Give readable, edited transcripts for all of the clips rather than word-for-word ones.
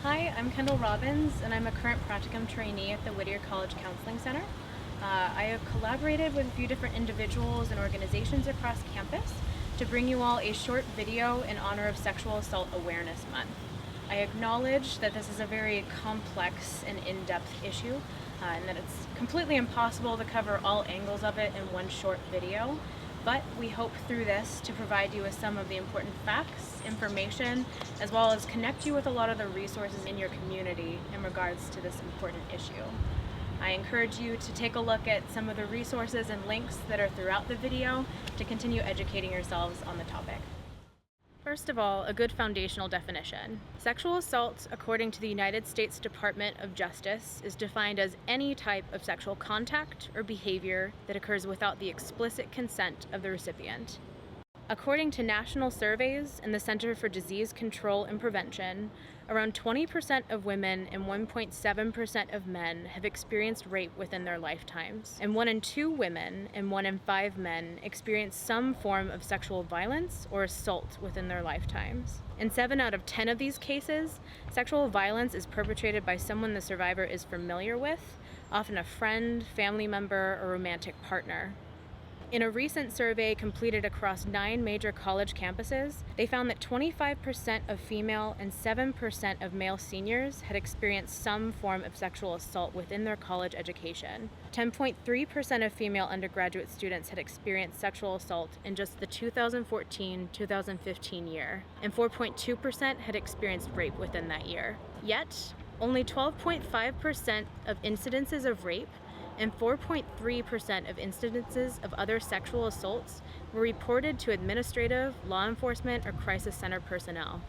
Hi, I'm Kendall Robbins, and I'm a current practicum trainee at the Whittier College Counseling Center. I have collaborated with a few different individuals and organizations across campus to bring you all a short video in honor of Sexual Assault Awareness Month. I acknowledge that this is a very complex and in-depth issue, and that it's completely impossible to cover all angles of it in one short video. But we hope through this to provide you with some of the important facts, information, as well as connect you with a lot of the resources in your community in regards to this important issue. I encourage you to take a look at some of the resources and links that are throughout the video to continue educating yourselves on the topic. First of all, a good foundational definition. Sexual assault, according to the United States Department of Justice, is defined as any type of sexual contact or behavior that occurs without the explicit consent of the recipient. According to national surveys and the Center for Disease Control and Prevention, around 20% of women and 1.7% of men have experienced rape within their lifetimes, and 1 in 2 women and 1 in 5 men experience some form of sexual violence or assault within their lifetimes. In 7 out of 10 of these cases, sexual violence is perpetrated by someone the survivor is familiar with, often a friend, family member, or romantic partner. In a recent survey completed across 9 major college campuses, they found that 25% of female and 7% of male seniors had experienced some form of sexual assault within their college education. 10.3% of female undergraduate students had experienced sexual assault in just the 2014-2015 year, and 4.2% had experienced rape within that year. Yet, only 12.5% of incidences of rape and 4.3% of incidences of other sexual assaults were reported to administrative, law enforcement, or crisis center personnel.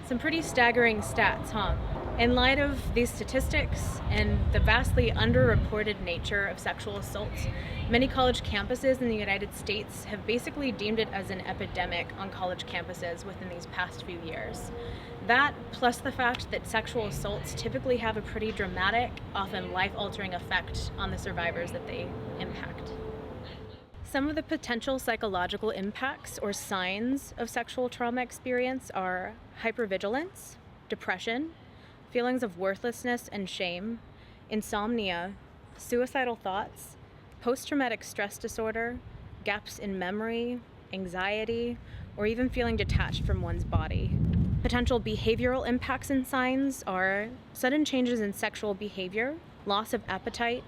Some pretty staggering stats, huh? In light of these statistics and the vastly underreported nature of sexual assaults, many college campuses in the United States have basically deemed it as an epidemic on college campuses within these past few years. That, plus the fact that sexual assaults typically have a pretty dramatic, often life-altering effect on the survivors that they impact. Some of the potential psychological impacts or signs of sexual trauma experience are hypervigilance, depression, feelings of worthlessness and shame, insomnia, suicidal thoughts, post-traumatic stress disorder, gaps in memory, anxiety, or even feeling detached from one's body. Potential behavioral impacts and signs are sudden changes in sexual behavior, loss of appetite,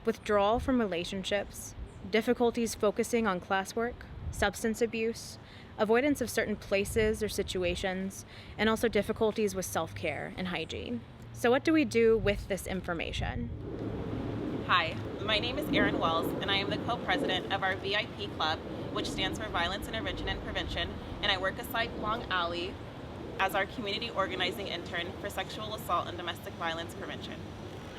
withdrawal from relationships, difficulties focusing on classwork, substance abuse, avoidance of certain places or situations, and also difficulties with self-care and hygiene. So what do we do with this information? Hi, my name is Erin Wells, and I am the co-president of our VIP Club, which stands for Violence Intervention and Prevention, and I work aside Long Alley as our community organizing intern for sexual assault and domestic violence prevention.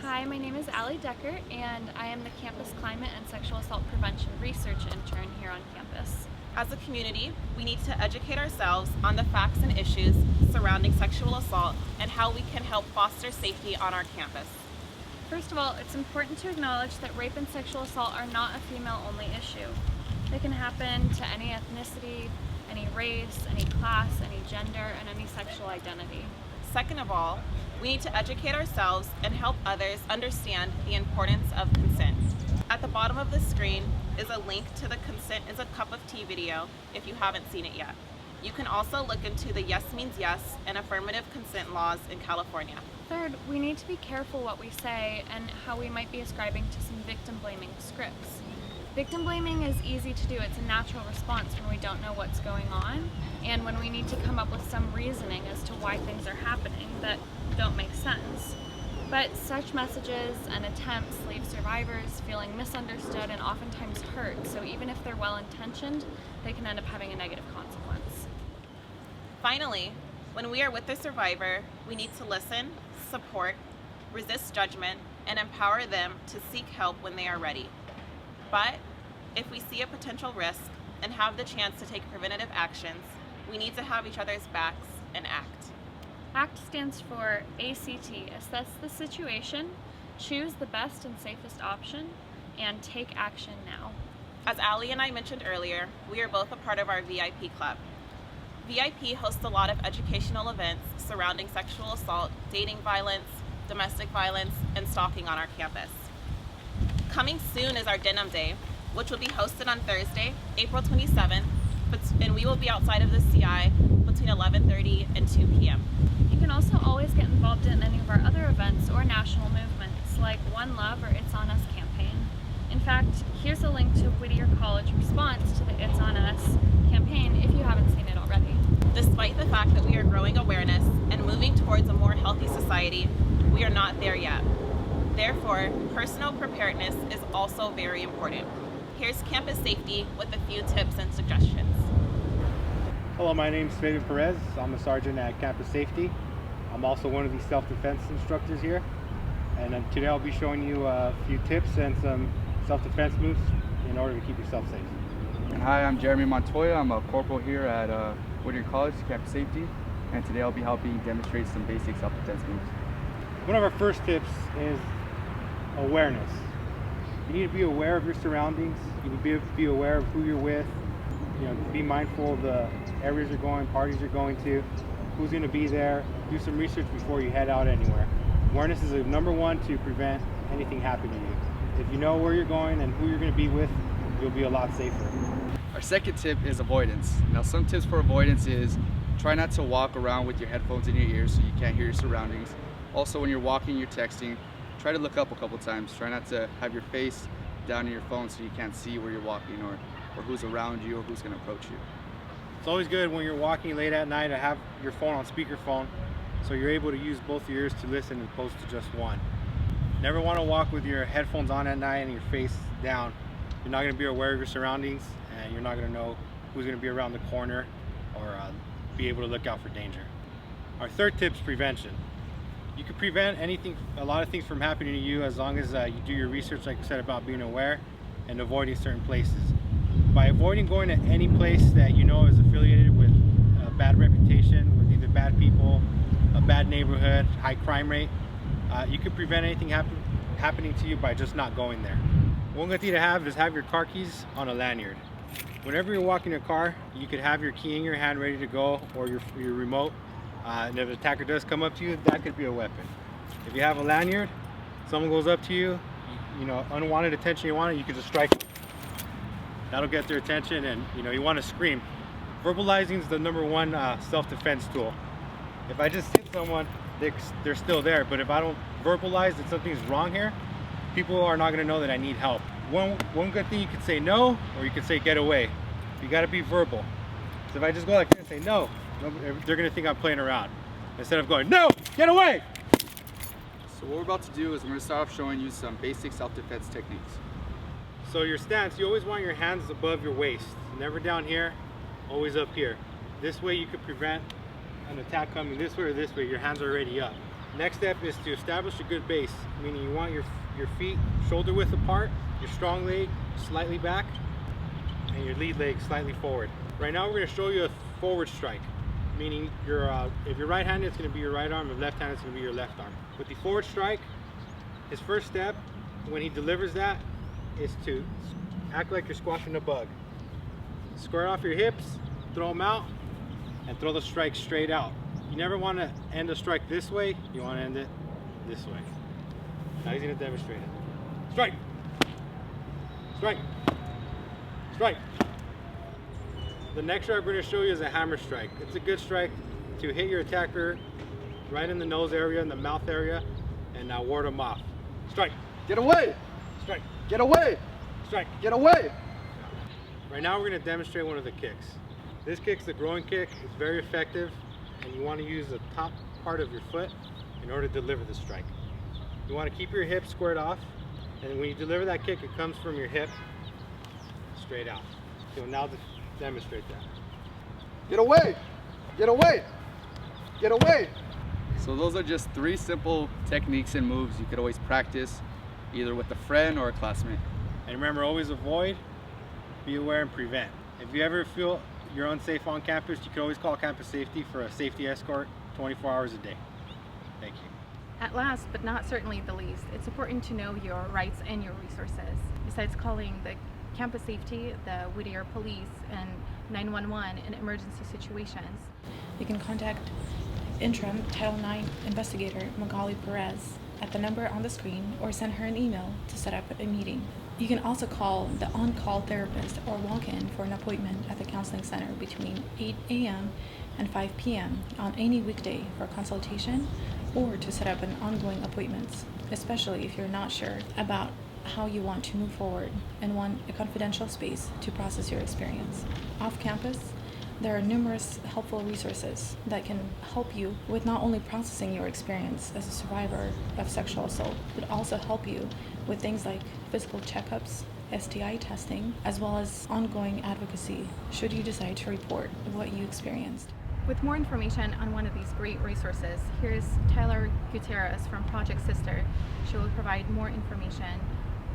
Hi, my name is Allie Decker, and I am the Campus Climate and Sexual Assault Prevention Research Intern here on campus. As a community, we need to educate ourselves on the facts and issues surrounding sexual assault and how we can help foster safety on our campus. First of all, it's important to acknowledge that rape and sexual assault are not a female-only issue. They can happen to any ethnicity, any race, any class, any gender, and any sexual identity. Second of all, we need to educate ourselves and help others understand the importance of consent. At the bottom of the screen is a link to the Consent is a Cup of Tea video if you haven't seen it yet. You can also look into the Yes Means Yes and affirmative consent laws in California. Third, we need to be careful what we say and how we might be ascribing to some victim-blaming scripts. Victim blaming is easy to do. It's a natural response when we don't know what's going on and when we need to come up with some reasoning as to why things are happening that don't make sense. But such messages and attempts leave survivors feeling misunderstood and oftentimes hurt, so even if they're well-intentioned, they can end up having a negative consequence. Finally, when we are with the survivor, we need to listen, support, resist judgment, and empower them to seek help when they are ready. But if we see a potential risk and have the chance to take preventative actions, we need to have each other's backs and act. ACT stands for ACT, assess the situation, choose the best and safest option, and take action now. As Allie and I mentioned earlier, we are both a part of our VIP Club. VIP hosts a lot of educational events surrounding sexual assault, dating violence, domestic violence, and stalking on our campus. Coming soon is our Denim Day, which will be hosted on Thursday, April 27th, and we will be outside of the CI between 11:30 and 2 p.m. You can also always get involved in any of our other events or national movements like One Love or It's On Us campaign. In fact, here's a link to Whittier College response to the It's On Us campaign if you haven't seen it already. Despite the fact that we are growing awareness and moving towards a more healthy society, we are not there yet. Therefore, personal preparedness is also very important. Here's campus safety with a few tips and suggestions. Hello, my name is David Perez. I'm a sergeant at Campus Safety. I'm also one of the self-defense instructors here. And today I'll be showing you a few tips and some self-defense moves in order to keep yourself safe. And hi, I'm Jeremy Montoya. I'm a corporal here at Whittier College, Campus Safety. And today I'll be helping demonstrate some basic self-defense moves. One of our first tips is awareness. You need to be aware of your surroundings. You need to be aware of who you're with. You know, be mindful of the areas you're going, parties you're going to, who's going to be there. Do some research before you head out anywhere. Awareness is the number one to prevent anything happening to you. If you know where you're going and who you're going to be with, you'll be a lot safer. Our second tip is avoidance. Now, some tips for avoidance is try not to walk around with your headphones in your ears so you can't hear your surroundings. Also, when you're walking, you're texting, try to look up a couple times. Try not to have your face down in your phone so you can't see where you're walking or who's around you or who's going to approach you. It's always good when you're walking late at night to have your phone on speakerphone so you're able to use both your ears to listen as opposed to just one. Never want to walk with your headphones on at night and your face down. You're not going to be aware of your surroundings and you're not going to know who's going to be around the corner or be able to look out for danger. Our third tip is prevention. You can prevent a lot of things from happening to you as long as you do your research, like I said, about being aware and avoiding certain places. By avoiding going to any place that you know is affiliated with a bad reputation, with either bad people, a bad neighborhood, high crime rate, you can prevent anything happening to you by just not going there. One good thing to have is have your car keys on a lanyard. Whenever you're walking your car, you could have your key in your hand ready to go or your remote. And if an attacker does come up to you, that could be a weapon. If you have a lanyard, someone goes up to you, you know, unwanted attention you want, you can just strike them. That'll get their attention, and you want to scream. Verbalizing is the number one self-defense tool. If I just hit someone, they're still there, but if I don't verbalize that something's wrong here, people are not going to know that I need help. One good thing, you could say no, or you could say get away. You got to be verbal. So if I just go like this and say no, they're going to think I'm playing around. Instead of going, no, get away! So what we're about to do is we're going to start off showing you some basic self-defense techniques. So your stance, you always want your hands above your waist. Never down here, always up here. This way you could prevent an attack coming this way or this way. Your hands are already up. Next step is to establish a good base, meaning you want your feet shoulder width apart, your strong leg slightly back, and your lead leg slightly forward. Right now we're going to show you a forward strike, meaning if you're right-handed, it's going to be your right arm, if left-handed, it's going to be your left arm. With the forward strike, his first step, when he delivers that, is to act like you're squashing a bug. Square off your hips, throw them out, and throw the strike straight out. You never want to end a strike this way, you want to end it this way. Now he's going to demonstrate it. Strike! Strike! Strike! The next strike we're going to show you is a hammer strike. It's a good strike to hit your attacker right in the nose area, in the mouth area, and now ward them off. Strike! Get away! Strike! Get away! Strike! Get away! Right now we're going to demonstrate one of the kicks. This kick's the groin kick. It's very effective, and you want to use the top part of your foot in order to deliver the strike. You want to keep your hips squared off, and when you deliver that kick, it comes from your hip straight out. So now demonstrate that. Get away! Get away! Get away! So those are just 3 simple techniques and moves you could always practice either with a friend or a classmate. And remember, always avoid, be aware, and prevent. If you ever feel you're unsafe on campus, you can always call Campus Safety for a safety escort 24 hours a day. Thank you. At last, but not certainly the least, it's important to know your rights and your resources. Besides calling the campus safety, the Whittier Police, and 911 in emergency situations. You can contact interim Title IX investigator Magali Perez at the number on the screen or send her an email to set up a meeting. You can also call the on-call therapist or walk in for an appointment at the counseling center between 8 a.m. and 5 p.m. on any weekday for consultation or to set up an ongoing appointments, especially if you're not sure about how you want to move forward and want a confidential space to process your experience. Off campus, there are numerous helpful resources that can help you with not only processing your experience as a survivor of sexual assault, but also help you with things like physical checkups, STI testing, as well as ongoing advocacy should you decide to report what you experienced. With more information on one of these great resources, here's Tyler Gutierrez from Project Sister. She will provide more information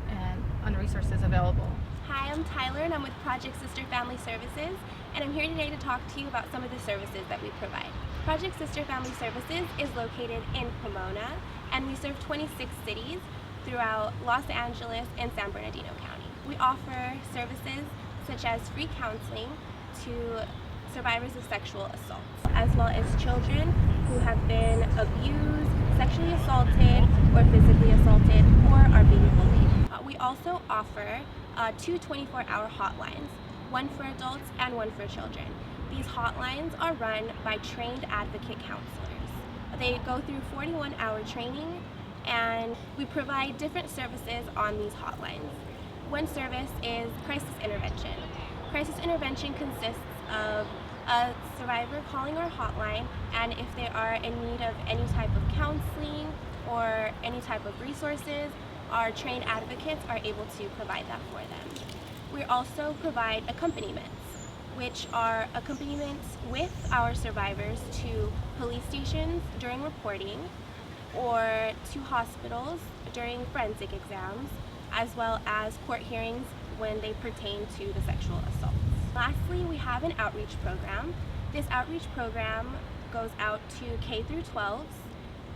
and on resources available. Hi, I'm Tyler and I'm with Project Sister Family Services, and I'm here today to talk to you about some of the services that we provide. Project Sister Family Services is located in Pomona, and we serve 26 cities throughout Los Angeles and San Bernardino County. We offer services such as free counseling to survivors of sexual assault, as well as children who have been abused, sexually assaulted, or physically assaulted, or are being bullied. We also offer 2 24-hour hotlines, one for adults and one for children. These hotlines are run by trained advocate counselors. They go through 41-hour training, and we provide different services on these hotlines. One service is crisis intervention. Crisis intervention consists of a survivor calling our hotline, and if they are in need of any type of counseling or any type of resources, our trained advocates are able to provide that for them. We also provide accompaniments, which are accompaniments with our survivors to police stations during reporting, or to hospitals during forensic exams, as well as court hearings when they pertain to the sexual assaults. Lastly, we have an outreach program. This outreach program goes out to K through 12s,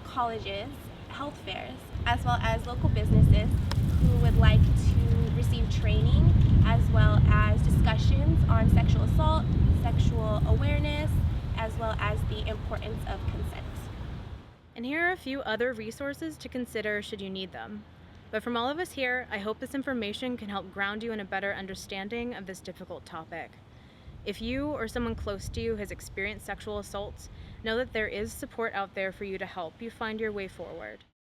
colleges, health fairs, as well as local businesses who would like to receive training, as well as discussions on sexual assault, sexual awareness, as well as the importance of consent. And here are a few other resources to consider should you need them. But from all of us here, I hope this information can help ground you in a better understanding of this difficult topic. If you or someone close to you has experienced sexual assaults, know that there is support out there for you to help you find your way forward.